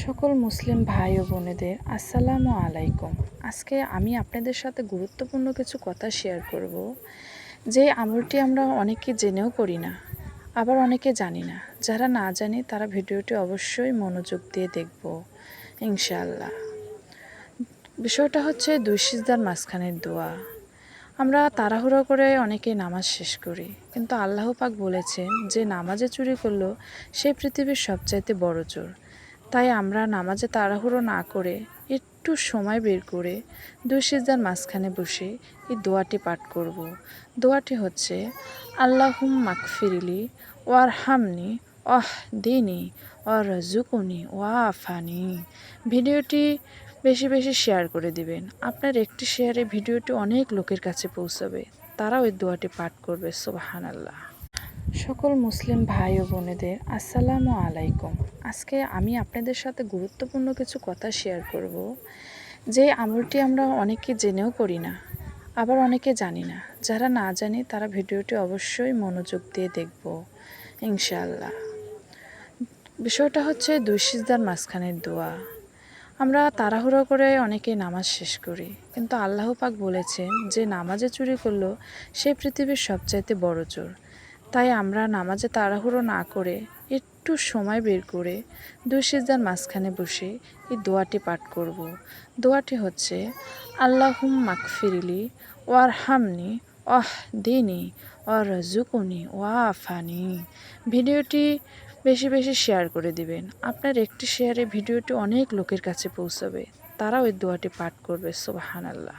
সকল মুসলিম ভাই ও বোনেদের আসসালামু আলাইকুম। আজকে আমি আপনাদের সাথে গুরুত্বপূর্ণ কিছু কথা শেয়ার করব। যে আমলটি আমরা অনেকে জেনেও করি না, আবার অনেকে জানি না। যারা না জানি তারা ভিডিওটি অবশ্যই মনোযোগ দিয়ে দেখব ইনশাআল্লাহ। বিষয়টা হচ্ছে দুই সিজদার মাঝখানের দোয়া। আমরা তাড়াহুড়ো করে অনেকে নামাজ শেষ করি, কিন্তু আল্লাহ পাক বলেছেন যে নামাজে চুরি করলো সে পৃথিবীর সবচাইতে বড় চোর। তাই আমরা নামাজে তাড়াহুড়ো না করে একটু সময় বের করে দুই সিজদার মাঝখানে বসে এই দোয়াটি পাঠ করব। দোয়াটি হচ্ছে আল্লাহুম মাগফিরলি ওয়ারহামনি দিনী ওয়ারজুকুনি ওয়াফানি। ভিডিওটি বেশি বেশি শেয়ার করে দিবেন। আপনার একটি শেয়ারে ভিডিওটি অনেক লোকের কাছে পৌঁছাবে, তারাও এই দোয়াটি পাঠ করবে। সুবহানাল্লাহ। সকল মুসলিম ভাই ও বোনেদের আসসালামু আলাইকুম। আজকে আমি আপনাদের সাথে গুরুত্বপূর্ণ কিছু কথা শেয়ার করব। যে আমলটি আমরা অনেকে জেনেও করি না, আবার অনেকে জানি না। যারা না জানি তারা ভিডিওটি অবশ্যই মনোযোগ দিয়ে দেখব ইনশাআল্লাহ। বিষয়টা হচ্ছে দুই সিজদার মাঝখানের দোয়া। আমরা তাড়াহুড়ো করে অনেকে নামাজ শেষ করি, কিন্তু আল্লাহ পাক বলেছেন যে নামাজে চুরি করলো সে পৃথিবীর সবচাইতে বড় চোর। তাই আমরা নামাজে তাড়াহুড়ো না করে একটু সময় বের করে দুই সিজদার মাঝখানে বসে এই দোয়াটি পাঠ করব। দোয়াটি হচ্ছে আল্লাহুম মাগফিরলি ওয়ারহামনি দিনী ওয়ারজুকুনি ওয়াফানি। ভিডিওটি বেশি বেশি শেয়ার করে দিবেন। আপনার একটি শেয়ারে ভিডিওটি অনেক লোকের কাছে পৌঁছাবে, তারাও এই দোয়াটি পাঠ করবে। সুবহানাল্লাহ।